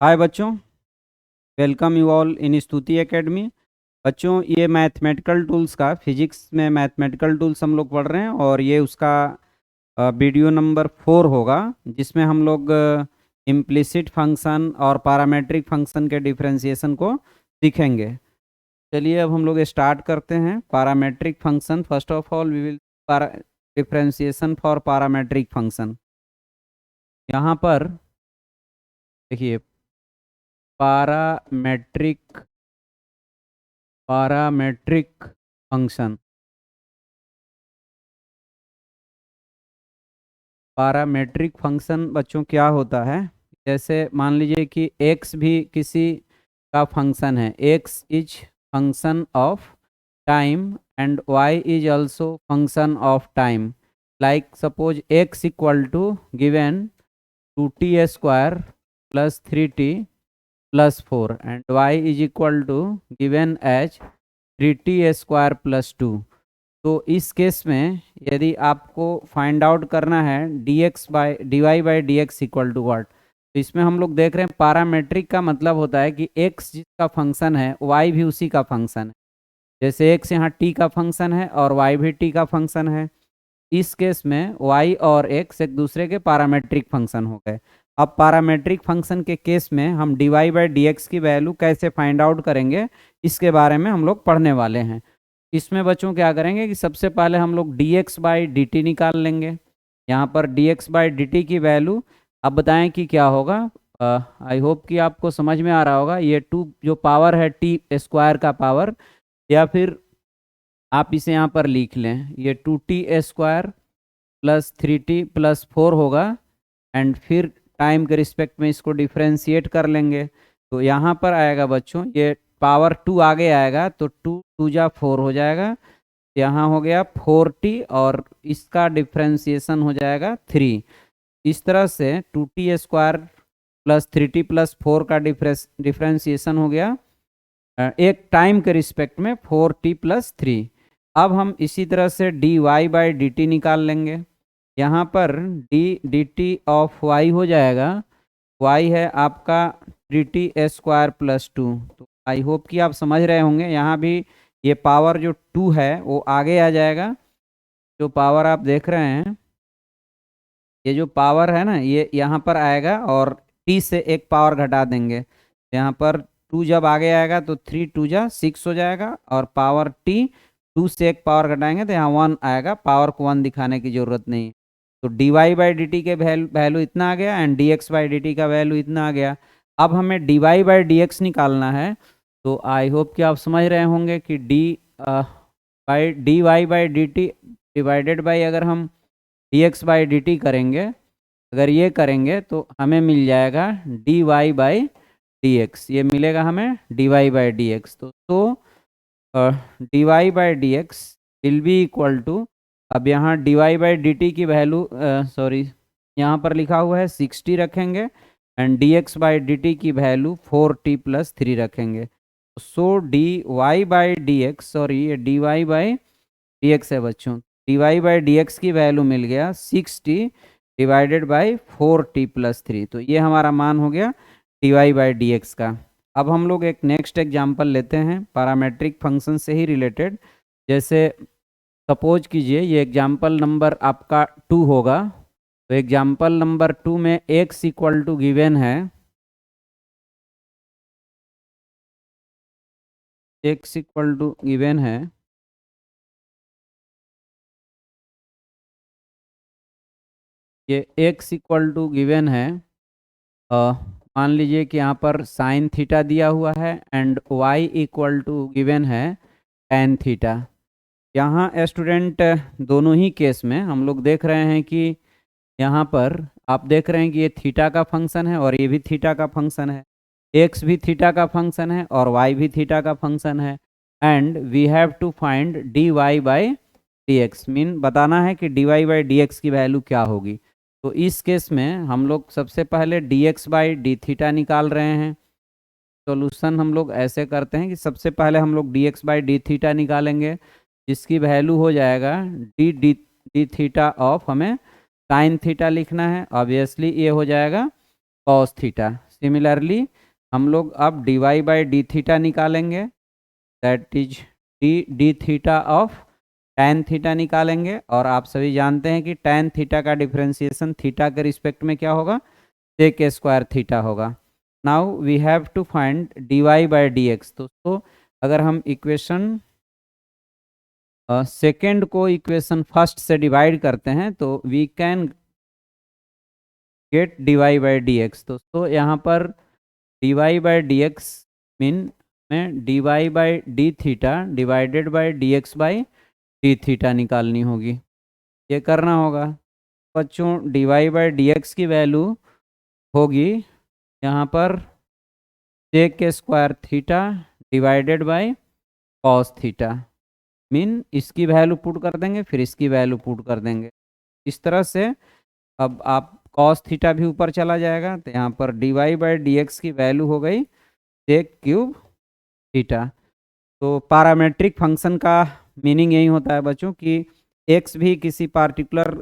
हाय बच्चों, welcome you all in स्तुति academy. बच्चों, ये मैथमेटिकल टूल्स का फिजिक्स में मैथमेटिकल टूल्स हम लोग पढ़ रहे हैं और ये उसका वीडियो नंबर 4 होगा, जिसमें हम लोग इम्प्लिसिट फंक्शन और पैरामेट्रिक फंक्शन के डिफरेंशिएशन को सीखेंगे। चलिए अब हम लोग स्टार्ट करते हैं। Parametric function, first of all we will differentiation for parametric function. यहाँ पर देखिए, पैरामेट्रिक फंक्शन। पैरामेट्रिक फंक्शन बच्चों क्या होता है? जैसे मान लीजिए कि x भी किसी का फंक्शन है, x is function of time and y is also function of time. Like suppose x equal to given 2t² plus 3t plus 4 and y is equal to given as 3t² plus 2। तो इस case में यदि आपको find out करना है dy/dx equal to what, तो इसमें हम लोग देख रहे हैं पैरामेट्रिक का मतलब होता है कि x जिसका फंक्शन है y भी उसी का फंक्शन है। जैसे x यहाँ t का फंक्शन है और y भी t का फंक्शन है। इस केस में y और x एक दूसरे के पैरामेट्रिक फंक्शन हो गए। अब पैरामेट्रिक फंक्शन के केस में हम dy/dx की वैल्यू कैसे फाइंड आउट करेंगे, इसके बारे में हम लोग पढ़ने वाले हैं। इसमें बच्चों क्या करेंगे कि सबसे पहले हम लोग dx/dt निकाल लेंगे। यहाँ पर dx/dt की वैल्यू अब बताएं कि क्या होगा। आई होप कि आपको समझ में आ रहा होगा। ये 2 जो पावर है t² का पावर, या फिर आप इसे यहाँ पर लिख लें, ये 2t² प्लस 3t प्लस 4 होगा एंड फिर टाइम के रिस्पेक्ट में इसको डिफ्रेंशिएट कर लेंगे। तो यहाँ पर आएगा बच्चों, ये पावर 2 आगे आएगा तो 2 2 जा 4 हो जाएगा। यहाँ हो गया 4t और इसका डिफ्रेंशिएशन हो जाएगा 3। इस तरह से 2t² प्लस 3t प्लस 4 का डिफ्रेंशिएशन हो गया एक टाइम के रिस्पेक्ट में 4t प्लस 3। अब हम इसी तरह से dy/dt निकाल लेंगे। यहाँ पर dt ऑफ y हो जाएगा, y है आपका 3t² प्लस 2। तो आई होप कि आप समझ रहे होंगे। यहाँ भी ये पावर जो 2 है वो आगे आ जाएगा। जो पावर आप देख रहे हैं, ये जो पावर है ना, ये यहाँ पर आएगा और t से एक पावर घटा देंगे। यहाँ पर 2 जब आगे आएगा तो 3 2 जा 6 हो जाएगा और पावर t 2 से एक पावर घटाएंगे तो यहाँ 1 आएगा। पावर को 1 दिखाने की जरूरत नहीं। तो dy/dt के वैल्यू इतना आ गया एंड dx/dt का वैल्यू इतना आ गया। अब हमें dy/dx निकालना है। तो आई होप कि आप समझ रहे होंगे कि dy/dt डिवाइडेड बाई अगर हम dx/dt करेंगे, अगर ये करेंगे तो हमें मिल जाएगा dy/dx। ये मिलेगा हमें dy/dx। तो dy/dx will be equal to, अब यहाँ dy/dt की वैल्यू सॉरी यहाँ पर लिखा हुआ है 60 रखेंगे एंड dx/dt की वैल्यू 4t प्लस 3 रखेंगे। सो dy/dx, सॉरी ये dy/dx है बच्चों, dy/dx की वैल्यू मिल गया 60 डिवाइडेड बाई 4t प्लस 3। तो ये हमारा मान हो गया dy/dx का। अब हम लोग एक नेक्स्ट एग्जांपल लेते हैं पैरामेट्रिक फंक्शन से ही रिलेटेड। जैसे सपोज कीजिए ये एग्जांपल नंबर आपका 2 होगा। तो एग्जांपल नंबर 2 में x इक्वल टू गिवन है, x इक्वल टू गिवन है ये x इक्वल टू गिवन है। मान लीजिए कि यहाँ पर साइन थीटा दिया हुआ है and y equal to given है tan थीटा। यहाँ स्टूडेंट दोनों ही केस में हम लोग देख रहे हैं कि यहाँ पर आप देख रहे हैं कि ये थीटा का फंक्शन है और ये भी थीटा का फंक्शन है, x भी थीटा का फंक्शन है और y भी थीटा का फंक्शन है and we have to find dy/dx। Mean बताना है कि dy/dx की वैल्यू क्या होगी। तो इस केस में हम लोग सबसे पहले dx/d निकाल रहे हैं। सॉल्यूशन हम लोग ऐसे करते हैं कि सबसे पहले हम लोग dx/d निकालेंगे, जिसकी वैल्यू हो जाएगा d ऑफ, हमें साइन थीटा लिखना है, ऑब्वियसली ये हो जाएगा कॉस थीटा। सिमिलरली हम लोग अब dy बाई डी थीटा निकालेंगे, that is d theta of tan theta निकालेंगे। और आप सभी जानते हैं कि tan थीटा का डिफरेंशिएशन थीटा के रिस्पेक्ट में क्या होगा, सेक स्क्वायर थीटा होगा। Now we have to find dy by D x. तो अगर हम इक्वेशन सेकेंड को इक्वेशन फर्स्ट से डिवाइड करते हैं तो we can get dy by D x. तो यहाँ पर dy by D x mean में dy by d theta divided by D x by d theta निकालनी होगी, ये करना होगा बच्चों। dy बाई डी एक्स की वैल्यू होगी यहाँ पर sec square theta divided by cos theta, mean इसकी वैल्यू पुट कर देंगे फिर इसकी वैल्यू पुट कर देंगे इस तरह से। अब आप कॉस थीटा भी ऊपर चला जाएगा तो यहाँ पर dy बाई डी एक्स की वैल्यू हो गई सेक क्यूब थीटा। तो पैरामेट्रिक फंक्शन का मीनिंग यही होता है बच्चों कि x भी किसी पार्टिकुलर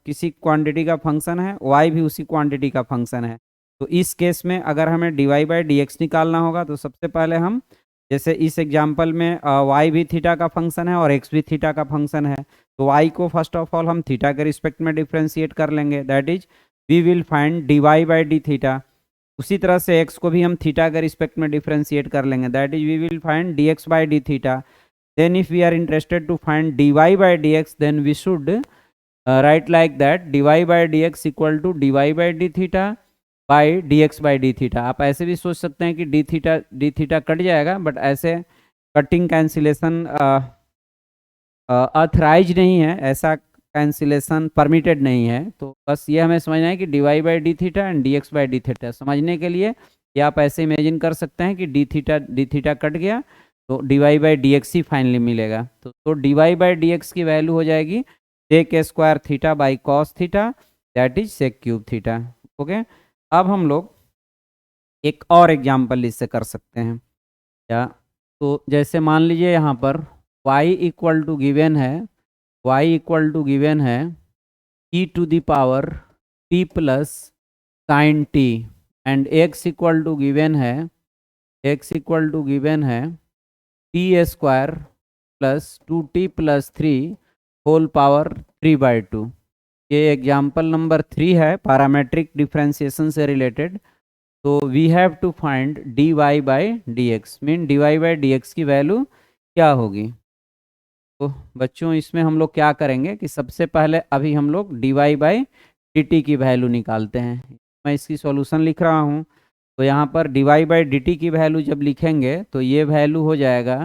किसी क्वांटिटी का फंक्शन है, y भी उसी क्वांटिटी का फंक्शन है। तो इस केस में अगर हमें dy बाई डी एक्स निकालना होगा तो सबसे पहले हम, जैसे इस एग्जाम्पल में y भी थीटा का फंक्शन है और x भी थीटा का फंक्शन है, तो y को फर्स्ट ऑफ ऑल हम थीटा के रिस्पेक्ट में डिफ्रेंशिएट कर लेंगे, that is we will find dy by d theta. उसी तरह से x को भी हम थीटा के रिस्पेक्ट में डिफ्रेंशिएट कर लेंगे, that is we will find dx by d theta. then if we are interested to find dy by dx then we should write like that dy by dx equal to dy by d theta by dx by d theta। आप ऐसे भी सोच सकते हैं कि d theta cut जाएगा, but ऐसे cutting cancellation authorise नहीं है, ऐसा कैंसिलेशन परमिटेड नहीं है। तो बस ये हमें समझना है कि dy by d theta and dx by d theta. समझने के लिए ये आप ऐसे इमेजिन कर सकते हैं कि डी थीटा कट गया तो dy बाई डी एक्स ही फाइनली मिलेगा। तो dy बाई डी एक्स की वैल्यू हो जाएगी sec square theta by cos theta, that is sec cube theta. Okay, अब हम लोग एक और एग्जांपल इससे कर सकते हैं या, तो जैसे मान लीजिए यहाँ पर y इक्वल टू गिवन है e to the power t plus sine t and x equal to given है t square plus 2t plus 3 whole power 3/2। ये एग्जाम्पल नंबर 3 है पैरामेट्रिक डिफरेंशिएशन से रिलेटेड। तो we have to find dy by D x, mean dy by D x की value क्या होगी। तो बच्चों इसमें हम लोग क्या करेंगे कि सबसे पहले अभी हम लोग dy बाई dt की वैल्यू निकालते हैं। मैं इसकी सॉल्यूशन लिख रहा हूँ। तो यहाँ पर dy बाई dt की वैल्यू जब लिखेंगे तो ये वैल्यू हो जाएगा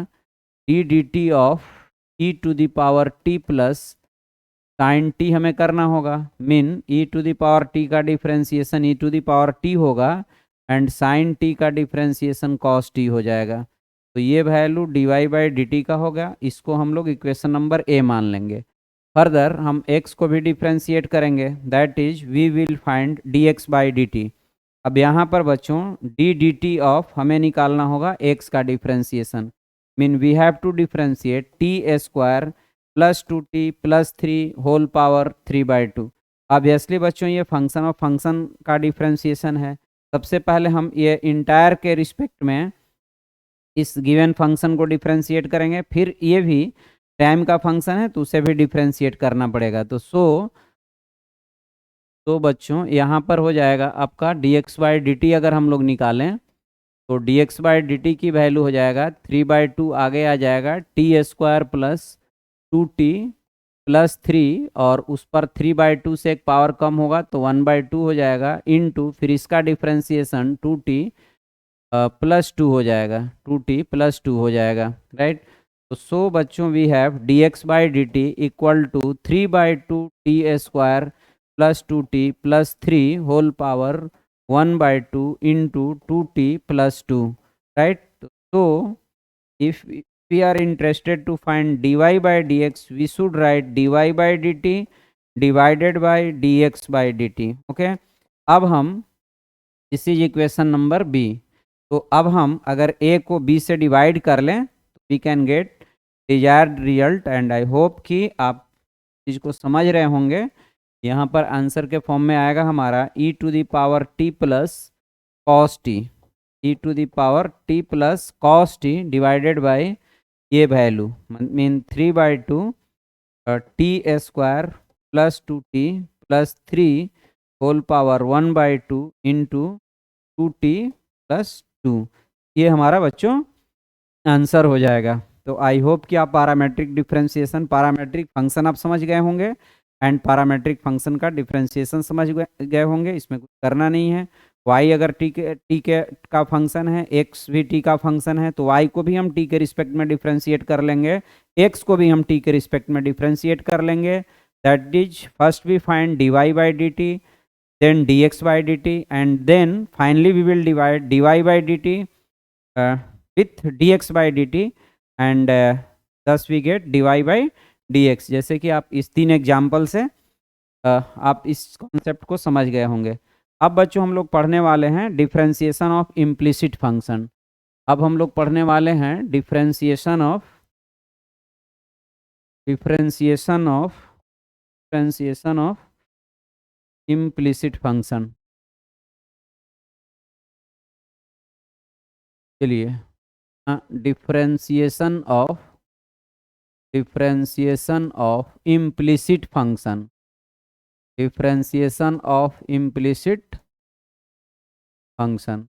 d d t of e to the power t plus sine t हमें करना होगा, mean e to the power t का differentiation e to the power t होगा एंड साइन t का डिफरेंशिएशन cos t हो जाएगा। तो ये वैल्यू dy बाई dt का होगा, इसको हम लोग इक्वेशन नंबर a मान लेंगे। फर्दर हम x को भी डिफरेंशिएट करेंगे, that is we will find dx by dt। अब यहाँ पर बच्चों डी डी टी ऑफ हमें निकालना होगा x का differentiation, mean we have to differentiate t square plus 2t plus 3 whole power 3/2। Obviously बच्चों ये फंक्शन ऑफ फंक्शन का डिफरेंशिएशन है। सबसे पहले हम ये इंटायर के रिस्पेक्ट में इस गिवन फंक्शन को डिफरेंशिएट करेंगे, फिर ये भी टाइम का फंक्शन है तो उसे भी डिफरेंशिएट करना पड़ेगा। तो बच्चों यहाँ पर हो जाएगा आपका dx बाई डी टी। अगर हम लोग निकालें तो dx बाई डी टी की वैल्यू हो जाएगा 3/2, आगे आ जाएगा T square plus 2t plus 3 और उस पर 3/2 से एक पावर कम होगा तो 1/2 हो जाएगा, इनटू फिर इसका डिफरेंशिएशन 2t प्लस 2 हो जाएगा, 2t प्लस 2 हो जाएगा, राइट। तो सो बच्चों we have dx by d t equal to 3/2 t square plus 2t plus 3 whole power 1/2 into 2t plus 2, right. तो if we are interested to find dy by dx we should write dy by dt divided by dx by dt। Okay, अब हम this is equation number b। तो अब हम अगर a को b से divide कर लें तो we can get desired result and I hope कि आप चीज़ को समझ रहे होंगे। यहाँ पर आंसर के फॉर्म में आएगा हमारा e to the power t plus cos t, e to the power t plus cos t divided by ये value mean 3/2 t square plus 2t plus 3 whole power 1/2 into 2t plus 2। ये हमारा बच्चों answer हो जाएगा। तो I hope कि आप parametric differentiation, parametric function आप समझ गए होंगे एंड पैरामेट्रिक फंक्शन का डिफरेंशिएशन समझ गए होंगे। इसमें कुछ करना नहीं है। y अगर t के का फंक्शन है, x भी t का फंक्शन है, तो y को भी हम t के रिस्पेक्ट में डिफरेंशिएट कर लेंगे, x को भी हम t के रिस्पेक्ट में डिफरेंशिएट कर लेंगे। That is first we find dy by dt, then dx by dt, and then finally we will divide dy by dt with dx by dt, and thus we get dy by dx। जैसे कि आप इस 3 example से आप इस concept को समझ गए होंगे। अब बच्चों हम लोग पढ़ने वाले हैं डिफरेंशिएशन ऑफ इम्प्लिसिट फंक्शन। अब हम लोग पढ़ने वाले हैं डिफरेंशिएशन ऑफ इम्प्लिसिट फंक्शन। चलिए, differentiation of implicit function, differentiation of implicit function.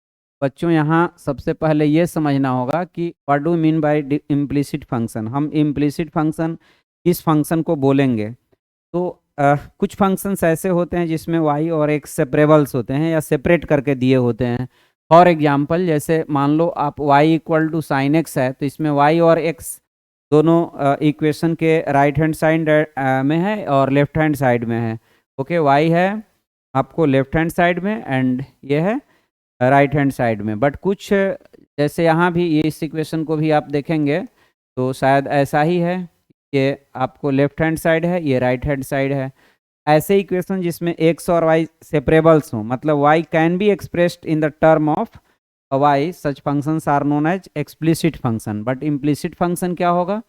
बच्चों यहाँ सबसे पहले ये समझना होगा कि what do mean by implicit function. हम इम्प्लिसिट फंक्शन किस फंक्शन को बोलेंगे? तो कुछ फंक्शंस ऐसे होते हैं जिसमें y और x सेपरेबल्स होते हैं या सेपरेट करके दिए होते हैं। फॉर एग्जांपल, जैसे मान लो आप y equal to sine x है, तो इसमें y और x दोनों इक्वेशन के राइट हैंड साइड में है और लेफ्ट हैंड साइड में है। ओके, y है आपको लेफ्ट हैंड साइड में एंड ये है राइट हैंड साइड में। बट कुछ जैसे यहाँ भी ये इस इक्वेशन को भी आप देखेंगे तो शायद ऐसा ही है, ये आपको लेफ्ट हैंड साइड है, ये राइट हैंड साइड है। ऐसे इक्वेशन जिसमें x और y सेपरेबल्स हो, मतलब y can be expressed in the term of y, such functions are known as explicit function. But implicit function क्या होगा?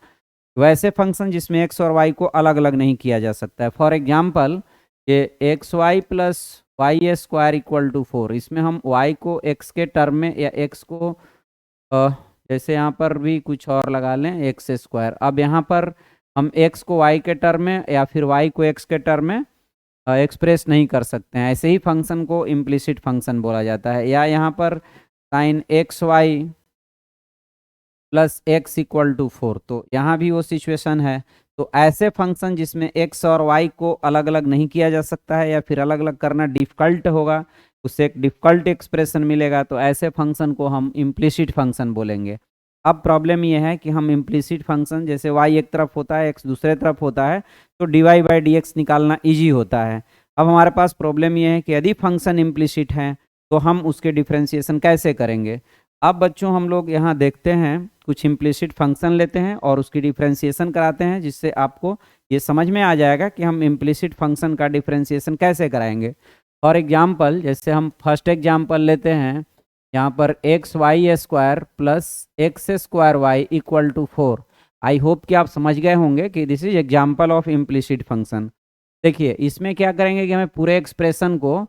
वैसे फंक्शन जिसमें x और y को अलग अलग नहीं किया जा सकता है। फॉर एग्जाम्पल, ये xy plus y square equal to 4, इसमें हम y को x के टर्म में या x को जैसे यहाँ पर भी कुछ और लगा लें x स्क्वायर। अब यहाँ पर हम x को y के टर्म में या फिर y को x के टर्म में एक्सप्रेस नहीं कर सकते हैं। ऐसे ही फंक्शन को इम्प्लिसिट फंक्शन बोला जाता है। या यहाँ पर sine x y plus x equal to 4, तो यहाँ भी वो सिचुएशन है। तो ऐसे फंक्शन जिसमें x और y को अलग अलग नहीं किया जा सकता है या फिर अलग अलग करना डिफ़िकल्ट होगा, उससे एक डिफ़िकल्ट एक्सप्रेशन मिलेगा, तो ऐसे फंक्शन को हम इम्प्लिसिट फंक्शन बोलेंगे। अब प्रॉब्लम यह है कि हम इम्प्लिसिट फंक्शन जैसे y एक तरफ होता है, x दूसरे तरफ होता है, तो dy बाई dx निकालना ईजी होता है। अब हमारे पास प्रॉब्लम यह है कि यदि फंक्शन इम्प्लिसिट है तो हम उसके डिफ्रेंशिएशन कैसे करेंगे? अब बच्चों हम लोग यहाँ देखते हैं, कुछ इम्प्लिसिट फंक्शन लेते हैं और उसकी डिफ्रेंशिएशन कराते हैं, जिससे आपको ये समझ में आ जाएगा कि हम इम्प्लिसिट फंक्शन का डिफ्रेंशिएशन कैसे कराएंगे। फॉर एग्जाम्पल, जैसे हम फर्स्ट एग्जाम्पल लेते हैं, यहाँ पर x y square plus x square y equal to 4। I hope कि आप समझ गए होंगे कि this is example of implicit function. देखिए, इसमें क्या करेंगे कि हमें पूरे एक्सप्रेशन को,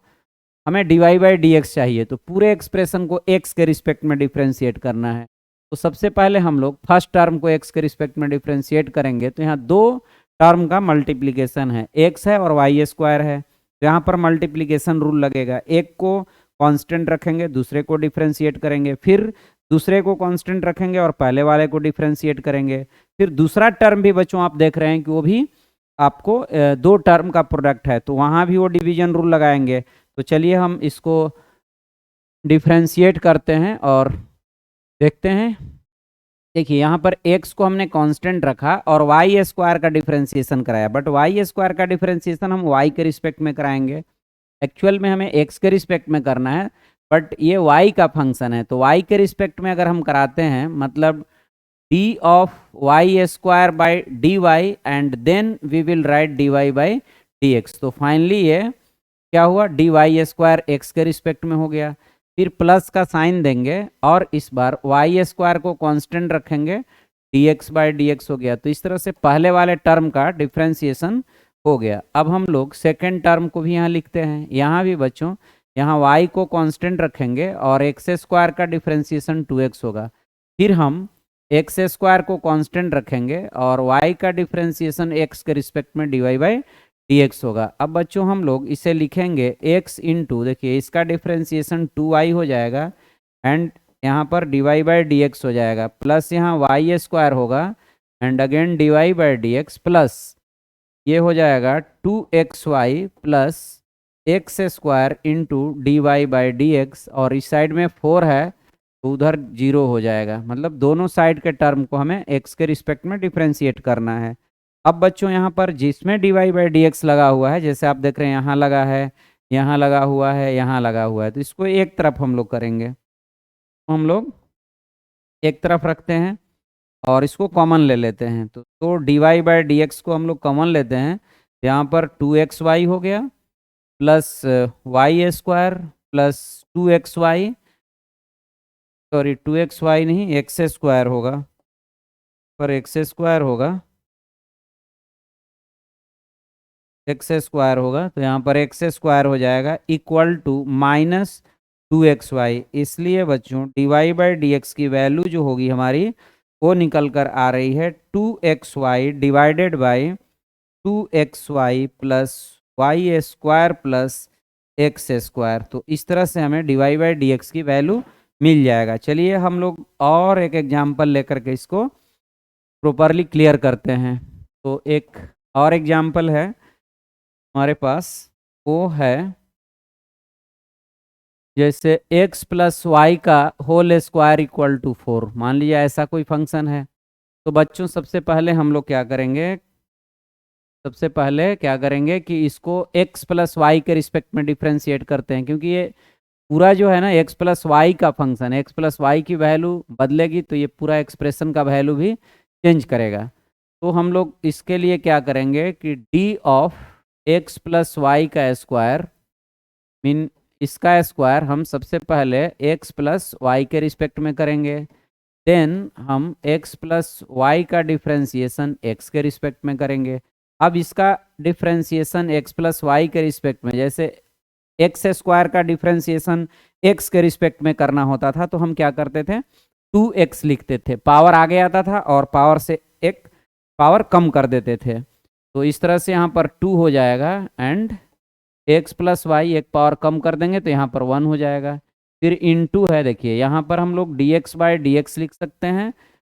हमें dy बाई dx चाहिए, तो पूरे एक्सप्रेशन को x के रिस्पेक्ट में डिफ्रेंशिएट करना है। तो सबसे पहले हम लोग फर्स्ट टर्म को x के रिस्पेक्ट में डिफ्रेंशिएट करेंगे, तो यहाँ दो टर्म का मल्टीप्लिकेशन है, x है और y स्क्वायर है। तो यहाँ पर मल्टीप्लिकेशन रूल लगेगा, एक को कांस्टेंट रखेंगे, दूसरे को डिफ्रेंशिएट करेंगे, फिर दूसरे को कांस्टेंट रखेंगे और पहले वाले को डिफ्रेंशिएट करेंगे। फिर दूसरा टर्म भी बच्चों आप देख रहे हैं कि वो भी आपको दो टर्म का प्रोडक्ट है, तो वहाँ भी वो डिवीजन रूल लगाएंगे। तो चलिए हम इसको डिफ्रेंशिएट करते हैं और देखते हैं। देखिए, यहाँ पर x को हमने कांस्टेंट रखा और y स्क्वायर का डिफ्रेंशिएशन कराया, बट y स्क्वायर का डिफ्रेंशिएशन हम y के रिस्पेक्ट में कराएंगे। एक्चुअल में हमें x के रिस्पेक्ट में करना है, बट ये y का फंक्शन है, तो y के रिस्पेक्ट में अगर हम कराते हैं, मतलब d of y square by d y and then we will write dy by dx। तो फाइनली ये क्या हुआ, डी वाई स्क्वायर एक्स के रिस्पेक्ट में हो गया। फिर प्लस का साइन देंगे और इस बार वाई स्क्वायर को कांस्टेंट रखेंगे, D x by D x हो गया। तो इस तरह से पहले वाले टर्म का डिफ्रेंशिएशन हो गया। अब हम लोग सेकेंड टर्म को भी यहाँ लिखते हैं। यहाँ भी बच्चों यहाँ y को कांस्टेंट रखेंगे और एक्स स्क्वायर का डिफरेंशिएशन 2x होगा। फिर हम एक्स स्क्वायर को कांस्टेंट रखेंगे और y का डिफरेंशिएशन x के रिस्पेक्ट में dy/dx होगा। अब बच्चों हम लोग इसे लिखेंगे x इंटू, देखिए इसका डिफरेंशिएशन 2y हो जाएगा एंड यहाँ पर dy/dx हो जाएगा, प्लस यहाँ y स्क्वायर होगा एंड अगेन dy/dx, प्लस ये हो जाएगा 2xy plus x square into dy/dx, और इस साइड में 4 है तो उधर 0 हो जाएगा। मतलब दोनों साइड के टर्म को हमें x के रिस्पेक्ट में डिफरेंशिएट करना है। अब बच्चों यहाँ पर जिसमें dy/dx लगा हुआ है, जैसे आप देख रहे हैं यहाँ लगा है, यहाँ लगा हुआ है, यहाँ लगा हुआ है, तो इसको एक तरफ हम लोग करेंगे। तो हम लोग एक तरफ रखते हैं और इसको कॉमन ले लेते हैं। तो dy/dx को हम लोग कॉमन लेते हैं, यहाँ पर 2xy हो गया plus y square plus 2xy, sorry 2xy नहीं, एक्स स्क्वायर होगा, पर एक्स स्क्वायर होगा, एक्स स्क्वायर होगा, तो यहाँ पर एक्स स्क्वायर हो जाएगा इक्वल टू माइनस 2xy। इसलिए बच्चों dy/dx की वैल्यू जो होगी हमारी वो निकल कर आ रही है 2xy divided by 2xy plus y square plus x square. तो इस तरह से हमें dy/dx की वैल्यू मिल जाएगा। चलिए हम लोग और एक एग्जाम्पल लेकर के इसको प्रॉपरली क्लियर करते हैं। तो एक और एग्जाम्पल है हमारे पास, वो है जैसे x प्लस वाई का होल स्क्वायर इक्वल टू 4। मान लीजिए ऐसा कोई फंक्शन है। तो बच्चों सबसे पहले हम लोग क्या करेंगे, सबसे पहले क्या करेंगे कि इसको x प्लस वाई के रिस्पेक्ट में डिफ्रेंशिएट करते हैं, क्योंकि ये पूरा जो है ना x प्लस वाई का फंक्शन है, x प्लस वाई की वैल्यू बदलेगी तो ये पूरा एक्सप्रेशन का वैल्यू भी चेंज करेगा। तो हम लोग इसके लिए क्या करेंगे कि d of x plus y का स्क्वायर मीन इसका स्क्वायर हम सबसे पहले x प्लस वाई के रिस्पेक्ट में करेंगे, देन हम x प्लस वाई का डिफ्रेंशिएशन x के रिस्पेक्ट में करेंगे। अब इसका डिफ्रेंशिएशन x प्लस वाई के रिस्पेक्ट में, जैसे एक्स स्क्वायर का डिफ्रेंशिएशन x के रिस्पेक्ट में करना होता था तो हम क्या करते थे, 2x लिखते थे, पावर आगे आता था और पावर से एक पावर कम कर देते थे। तो इस तरह से यहाँ पर 2 हो जाएगा एंड x प्लस वाई एक पावर कम कर देंगे तो यहाँ पर 1 हो जाएगा। फिर इनटू है, देखिए यहाँ पर हम लोग dx/dx लिख सकते हैं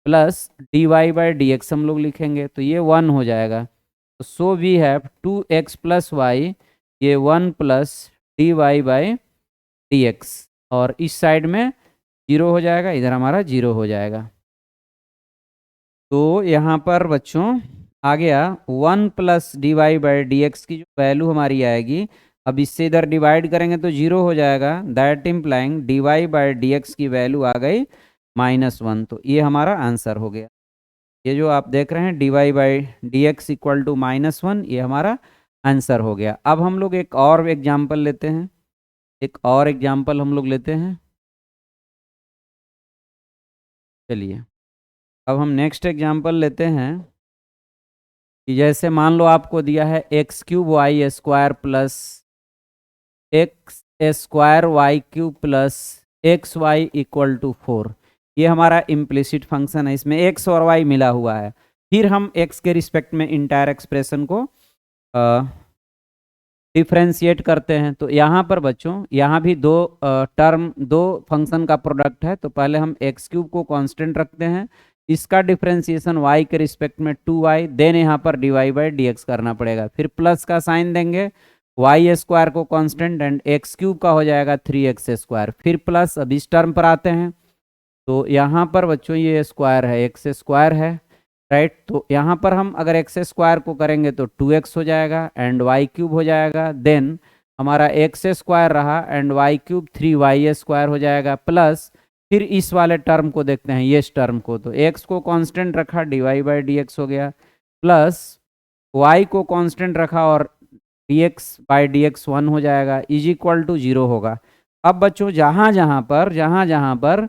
प्लस dy/dx हम लोग लिखेंगे तो ये 1 हो जाएगा। तो so we have 2x plus y, ये 1 प्लस dy/dx, और इस साइड में 0 हो जाएगा, इधर हमारा 0 हो जाएगा। तो यहाँ पर बच्चों आ गया 1 प्लस dy/dx की जो वैल्यू हमारी आएगी, अब इससे इधर डिवाइड करेंगे तो 0 हो जाएगा, दैट इम्प्लाइंग dy/dx की वैल्यू आ गई -1। तो ये हमारा आंसर हो गया। ये जो आप देख रहे हैं dy/dx इक्वल टू -1, ये हमारा आंसर हो गया। अब हम लोग एक और एग्जाम्पल लेते हैं, एक और एग्जाम्पल हम लोग लेते हैं। चलिए अब हम नेक्स्ट एग्जाम्पल लेते हैं कि जैसे मान लो आपको दिया है x³ y square plus x square y cube plus xy equal to 4। ये हमारा इम्प्लिसिट फंक्शन है, इसमें x और y मिला हुआ है। फिर हम x के रिस्पेक्ट में इंटायर एक्सप्रेशन को डिफ्रेंशिएट करते हैं। तो यहाँ पर बच्चों यहाँ भी दो फंक्शन का प्रोडक्ट है। तो पहले हम x³ को कांस्टेंट रखते हैं, इसका डिफ्रेंशिएशन y के रिस्पेक्ट में 2y, देन यहाँ पर dy/dx करना पड़ेगा। फिर प्लस का साइन देंगे, y स्क्वायर को कांस्टेंट एंड x³ का हो जाएगा 3x स्क्वायर, फिर प्लस। अब इस टर्म पर आते हैं तो यहाँ पर बच्चों ये स्क्वायर है, x स्क्वायर है, राइट। तो यहाँ पर हम अगर एक्स स्क्वायर को करेंगे तो 2x हो जाएगा एंड y³ हो जाएगा, देन हमारा x स्क्वायर रहा एंड y³ 3y स्क्वायर हो जाएगा, प्लस फिर इस वाले टर्म को देखते हैं, ये इस टर्म को, तो x को कांस्टेंट रखा dy/dx हो गया, प्लस y को कांस्टेंट रखा और dx/dx 1 हो जाएगा, इज इक्वल टू 0 होगा। अब बच्चों जहाँ जहाँ पर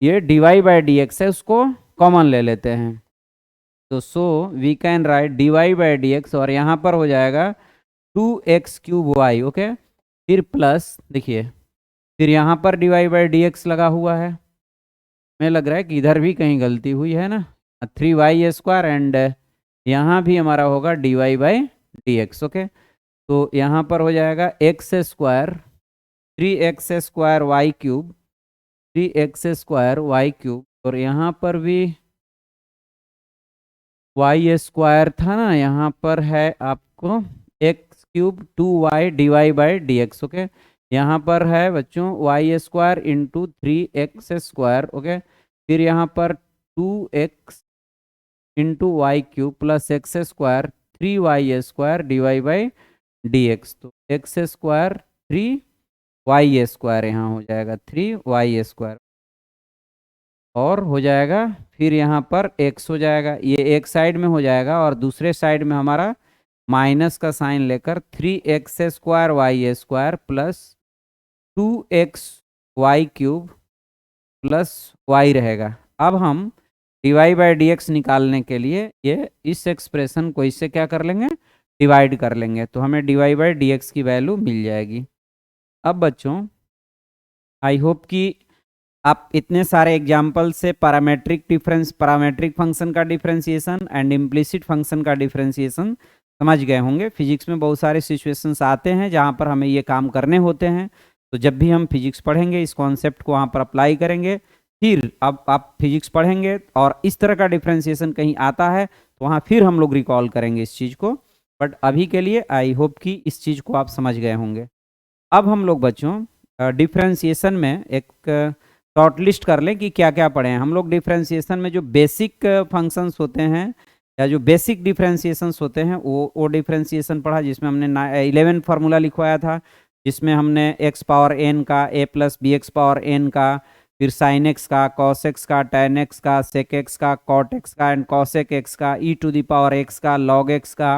ये dy/dx है उसको कॉमन ले लेते हैं। तो so we can write dy/dx और यहाँ पर हो जाएगा 2x³ y, ओके। फिर प्लस, देखिए फिर यहाँ पर dy बाई डी एक्स लगा हुआ है। हमें लग रहा है कि इधर भी कहीं गलती हुई है ना, 3y² एंड यहाँ भी हमारा होगा dy by D x. Okay, तो यहाँ पर हो जाएगा x², 3x² y³, 3x² y³, और यहाँ पर भी y² था ना, यहाँ पर है आपको x³ 2y dy by D x. Okay, यहाँ पर है बच्चों y² इंटू 3x²। ओके, फिर यहाँ पर 2x into y³ plus x² 3y² dy by D x. तो x² 3y² यहाँ हो जाएगा 3y², और हो जाएगा फिर यहाँ पर x हो जाएगा, ये एक साइड में हो जाएगा और दूसरे साइड में हमारा माइनस का साइन लेकर 3x² y² plus 2x y³ plus y रहेगा। अब हम dy बाई डी एक्स निकालने के लिए ये इस एक्सप्रेशन को इससे क्या कर लेंगे, डिवाइड कर लेंगे, तो हमें dy बाई डी एक्स की वैल्यू मिल जाएगी। अब बच्चों आई होप कि आप इतने सारे एग्जाम्पल से पैरामेट्रिक फंक्शन का डिफरेंशिएशन एंड इम्प्लिसिट फंक्शन का डिफरेंशिएशन समझ गए होंगे। फिजिक्स में बहुत सारे सिचुएशंस आते हैं जहाँ पर हमें ये काम करने होते हैं, तो जब भी हम फिजिक्स पढ़ेंगे इस कॉन्सेप्ट को वहाँ पर अप्लाई करेंगे। फिर अब आप फिजिक्स पढ़ेंगे और इस तरह का डिफरेंशिएशन कहीं आता है तो वहाँ फिर हम लोग रिकॉल करेंगे इस चीज़ को, बट अभी के लिए आई होप कि इस चीज़ को आप समझ गए होंगे। अब हम लोग बच्चों डिफरेंशिएशन में एक शॉर्ट लिस्ट कर लें कि क्या क्या पढ़े हैं हम लोग। डिफरेंशिएशन में जो बेसिक फंक्शंस होते हैं या जो बेसिक डिफरेंशिएशंस होते हैं वो डिफरेंशिएशन पढ़ा, जिसमें हमने 11 फार्मूला लिखवाया था, जिसमें हमने x पावर n का a plus b x power n का, फिर sin x का, cos x का, tan x का, sec x का, cot x का एंड cosec x का, e to the power x का, log x का,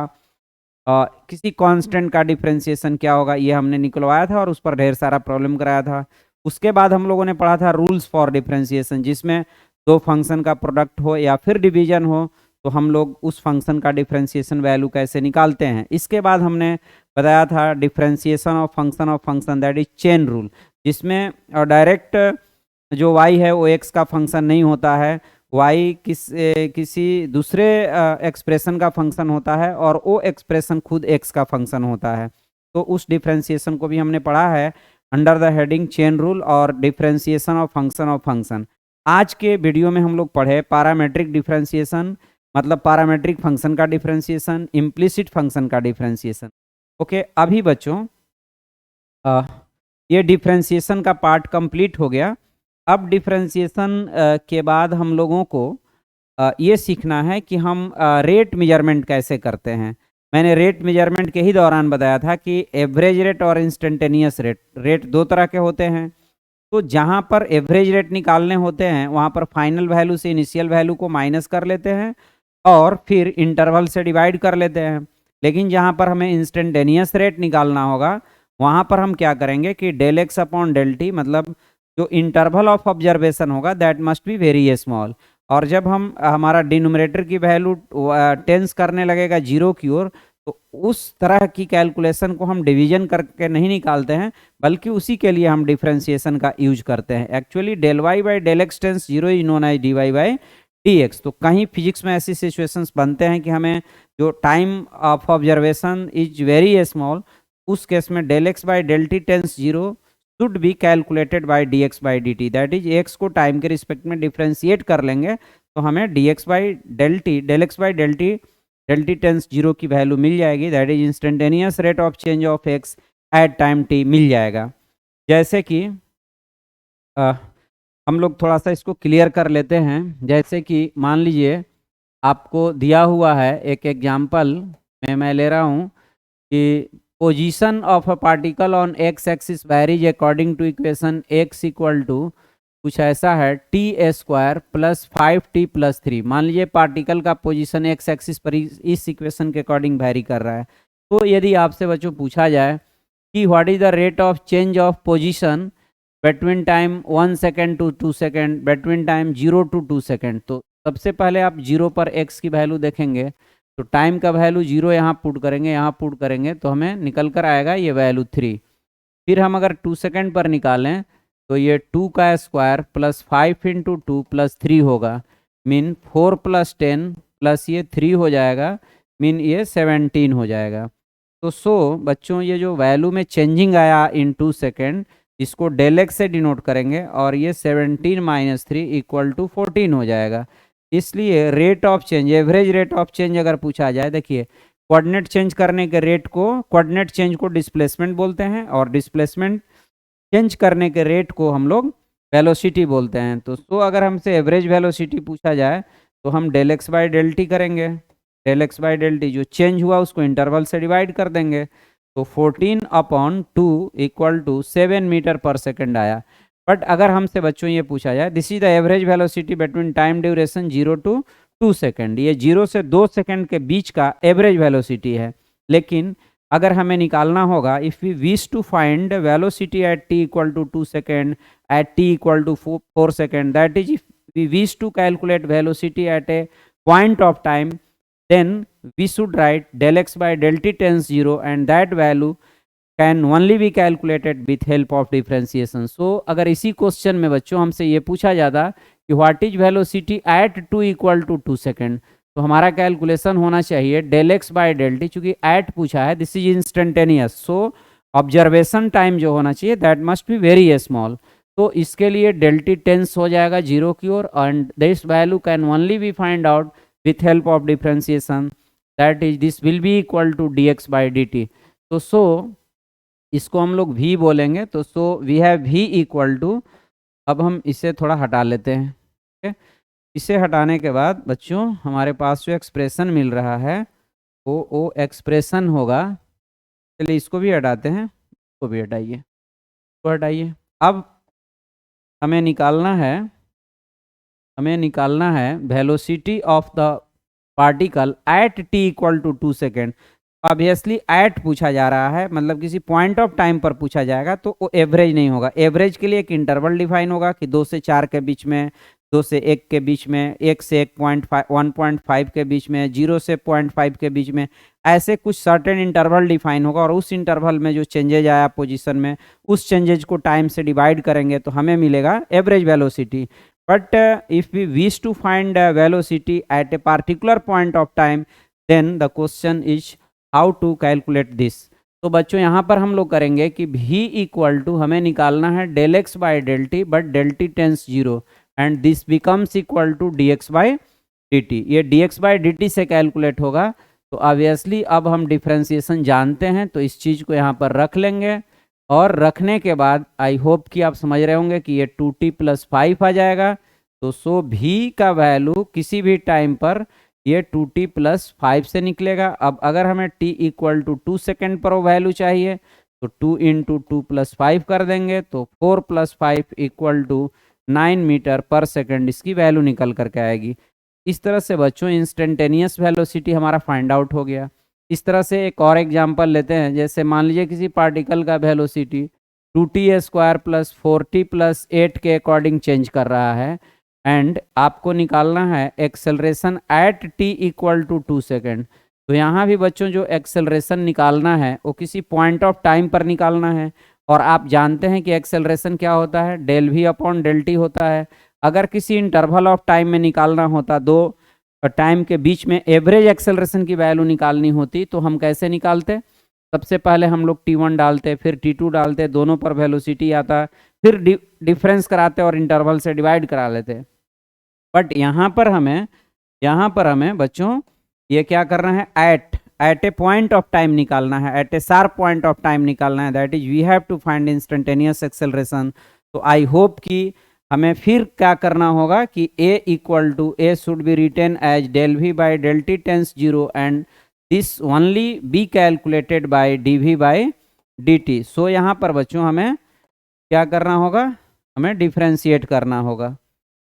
किसी कांस्टेंट का डिफरेंशिएशन क्या होगा ये हमने निकलवाया था और उस पर ढेर सारा प्रॉब्लम कराया था। उसके बाद हम लोगों ने पढ़ा था रूल्स फॉर डिफरेंशिएशन, जिसमें दो फंक्शन का प्रोडक्ट हो या फिर डिवीजन हो तो हम लोग उस फंक्शन का डिफरेंशिएशन वैल्यू कैसे निकालते हैं। इसके बाद हमने बताया था differentiation of function that is chain rule, जिसमें डायरेक्ट जो y है वो x का फंक्शन नहीं होता है, y किसी दूसरे एक्सप्रेशन का फंक्शन होता है और वो एक्सप्रेशन खुद x का फंक्शन होता है। तो उस डिफरेंशिएशन को भी हमने पढ़ा है under the heading chain rule और डिफरेंशिएशन ऑफ फंक्शन। आज के वीडियो में हम लोग पढ़े पैरामेट्रिक डिफरेंशिएशन, मतलब पैरामेट्रिक फंक्शन का डिफरेंशिएशन, इम्प्लिसिट फंक्शन का डिफरेंशिएशन। ओके, अभी बच्चों ये डिफरेंशिएशन का पार्ट कंप्लीट हो गया। अब डिफरेंशिएशन के बाद हम लोगों को ये सीखना है कि हम रेट मेजरमेंट कैसे करते हैं। मैंने रेट मेजरमेंट के ही दौरान बताया था कि एवरेज रेट और इंस्टेंटेनियस रेट दो तरह के होते हैं। तो जहाँ पर एवरेज रेट निकालने होते हैं वहाँ पर फाइनल वैल्यू से इनिशियल वैल्यू को माइनस कर लेते हैं और फिर इंटरवल से डिवाइड कर लेते हैं। लेकिन जहाँ पर हमें इंस्टेंटेनियस रेट निकालना होगा वहाँ पर हम क्या करेंगे कि del x upon del t, मतलब जो इंटरवल ऑफ ऑब्जर्वेशन होगा that must be very small, और जब हम हमारा डिनोमिनेटर की वैल्यू टेंस करने लगेगा जीरो की ओर तो उस तरह की कैलकुलेशन को हम डिवीजन करके नहीं निकालते हैं, बल्कि उसी के लिए हम डिफरेंशिएशन का यूज करते हैं। Actually del y by del x tends zero is known as d y by D x. तो कहीं फिजिक्स में ऐसी सिचुएशंस बनते हैं कि हमें जो time of observation is very small, उस केस में del x by del t tends zero should be calculated by D x by d t, that is x को टाइम के रिस्पेक्ट में डिफ्रेंशिएट कर लेंगे तो हमें d x by del t, del x by del t tends zero की value मिल जाएगी, that is instantaneous rate of change of x at time t मिल जाएगा। जैसे कि हम लोग थोड़ा सा इसको क्लियर कर लेते हैं। जैसे कि मान लीजिए आपको दिया हुआ है एक एग्जाम्पल में मैं ले रहा हूँ कि position of a particle on x axis varies according to equation x equal to कुछ ऐसा है t² प्लस 5t प्लस 3। मान लीजिए पार्टिकल का पोजीशन एक्स एक्सिस पर इस इक्वेशन के अकॉर्डिंग वैरी कर रहा है। तो यदि आपसे बच्चों पूछा जाए कि what is the rate of change of position between time 1 second to 2 second, between time 0 to 2 second, तो सबसे पहले आप 0 पर x की वैल्यू देखेंगे तो टाइम का वैल्यू 0 यहाँ पुट करेंगे, यहाँ पुट करेंगे तो हमें निकल कर आएगा ये वैल्यू 3। फिर हम अगर 2 सेकेंड पर निकालें तो ये 2 का स्क्वायर प्लस 5 इंटू 2 प्लस 3 होगा, मीन 4 प्लस 10 प्लस ये 3 हो जाएगा, मीन ये 17 हो जाएगा। तो बच्चों ये जो वैल्यू में चेंजिंग आया इन 2 सेकेंड, इसको डेल एक्स से डिनोट करेंगे और ये 17 माइनस 3 इक्वल टू 14 हो जाएगा। इसलिए rate of change, average rate of change अगर पूछा जाए, देखिए कोऑर्डिनेट चेंज करने के रेट को, कोऑर्डिनेट चेंज को डिस्प्लेसमेंट बोलते हैं और डिस्प्लेसमेंट चेंज करने के रेट को हम लोग वेलोसिटी बोलते हैं। तो अगर हमसे एवरेज वेलोसिटी पूछा जाए तो हम del x by del t करेंगे। Del x by del t जो चेंज हुआ उसको इंटरवल से डिवाइड कर देंगे, तो 14/2 इक्वल टू 7 मीटर पर सेकेंड आया। बट अगर हमसे बच्चों ये पूछा जाए this is the average velocity between time duration 0 to 2 second, ये 0 से 2 सेकेंड के बीच का एवरेज वेलोसिटी है। लेकिन अगर हमें निकालना होगा, if we wish to find velocity at t equal to 2 second, at t equal to 4 second, that is if we wish to calculate velocity at a point of time, then we should write del x by del t tends 0 and that value can only be calculated with help of differentiation. So अगर इसी question में बच्चों हमसे ये पूछा जाता कि what is velocity at 2 equal to 2 second, तो हमारा कैलकुलेशन होना चाहिए del x by del t, चूंकि एट पूछा है, this is instantaneous, so observation time जो होना चाहिए that must be very small. तो इसके लिए del t टेंस हो जाएगा 0 की ओर and this value can only be find out with help of differentiation, that is this will be equal to dx by dt। तो इसको हम लोग v बोलेंगे, तो we have v equal to, अब हम इसे थोड़ा हटा लेते हैं, ठीक है। इसे हटाने के बाद बच्चों हमारे पास जो एक्सप्रेशन मिल रहा है वो एक्सप्रेशन होगा, चलिए इसको भी हटाते हैं, इसको भी हटाइए, इसको हटाइए। अब हमें निकालना है velocity of the particle at t equal to 2 second. Obviously at पूछा जा रहा है, मतलब किसी पॉइंट ऑफ टाइम पर पूछा जाएगा तो वो एवरेज नहीं होगा। एवरेज के लिए एक इंटरवल डिफाइन होगा कि 2 से 4 के बीच में, 2 से 1 के बीच में, 1 से 1.5 के बीच में, 0 से 0.5 के बीच में, ऐसे कुछ सर्टेन इंटरवल डिफाइन होगा और उस इंटरवल में जो चेंजेज आया पोजीशन में, उस चेंजेज को टाइम से डिवाइड करेंगे तो हमें मिलेगा average velocity. But if we wish to find velocity at a particular point of time, then the question is how to calculate this। तो बच्चों यहाँ पर हम लोग करेंगे कि v इक्वल टू, हमें निकालना है del x by del t, but del t tends 0 and this becomes equal to d x by d t. ये d x by d t से कैलकुलेट होगा। तो ऑब्वियसली अब हम डिफ्रेंसिएशन जानते हैं, तो इस चीज़ को यहाँ पर रख लेंगे और रखने के बाद आई होप कि आप समझ रहे होंगे कि ये 2t + 5 आ जाएगा। तो v का वैल्यू किसी भी टाइम पर ये 2t + 5 से निकलेगा। अब अगर हमें t इक्वल टू 2 सेकेंड पर वो वैल्यू चाहिए तो 2 × 2 + 5 कर देंगे, तो 4 + 5 इक्वल टू 9 मीटर पर सेकेंड इसकी वैल्यू निकल करके आएगी। इस तरह से बच्चों इंस्टेंटेनियस वेलोसिटी हमारा फाइंड आउट हो गया। इस तरह से एक और एग्जांपल लेते हैं, जैसे मान लीजिए किसी पार्टिकल का वेलोसिटी 2t² + 4t + 8 के अकॉर्डिंग चेंज कर रहा है एंड आपको निकालना है acceleration at t equal to 2 second. तो यहाँ भी बच्चों जो एक्सेलरेशन निकालना है वो किसी पॉइंट ऑफ टाइम पर निकालना है और आप जानते हैं कि एक्सेलरेशन क्या होता है, del v upon del t होता है। अगर किसी इंटरवल ऑफ टाइम में निकालना होता, दो टाइम के बीच में एवरेज एक्सेलरेशन की वैल्यू निकालनी होती, तो हम कैसे निकालते? सबसे पहले हम लोग t1 डालते, फिर t2 डालते, दोनों पर वेलोसिटी आता, फिर डिफरेंस कराते और इंटरवल से डिवाइड करा लेते। बट यहाँ पर हमें बच्चों ये क्या करना है, at a point of time निकालना है, at a sharp point of time निकालना है, that is we have to find instantaneous acceleration. तो आई होप कि हमें फिर क्या करना होगा कि a equal to a should be written as del v by del t tends 0 and this only be calculated by dv by dt। So यहाँ पर बच्चों हमें क्या करना होगा, हमें डिफ्रेंशिएट करना होगा।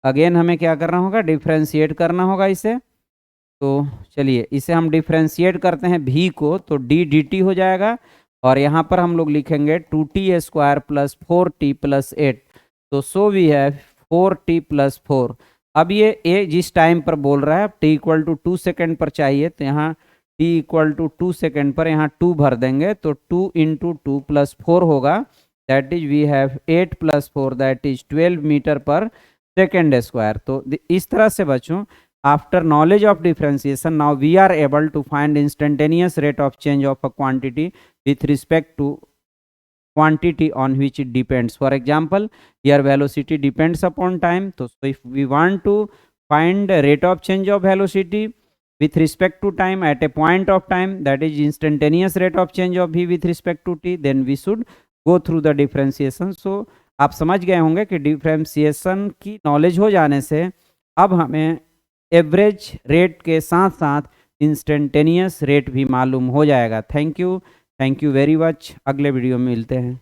अगेन हमें क्या करना होगा, डिफ्रेंशिएट करना होगा इसे। तो चलिए इसे हम डिफ्रेंशिएट करते हैं v को, तो d dt हो जाएगा और यहाँ पर हम लोग लिखेंगे 2t² + 4t + 8। तो वी है 4t + 4। अब ये a जिस टाइम पर बोल रहा है t इक्वल टू 2 सेकेंड पर चाहिए, तो यहाँ t इक्वल टू 2 सेकेंड पर यहाँ 2 भर देंगे तो 2 इंटू 2 प्लस 4 होगा, that is we have 8 plus 4 that is 12 metre पर सेकेंड स्क्वायर। तो इस तरह से बच्चों after knowledge of differentiation now we are able to find instantaneous rate of change of a quantity with respect to quantity on which it depends. For example, here velocity depends upon time. So if we want to find rate of change of velocity with respect to time at a point of time, that is instantaneous rate of change of v with respect to t, then we should go through the differentiation. So आप समझ गए होंगे कि differentiation की knowledge हो जाने से अब हमें एवरेज रेट के साथ साथ इंस्टेंटेनियस रेट भी मालूम हो जाएगा। Thank you very much. अगले वीडियो में मिलते हैं।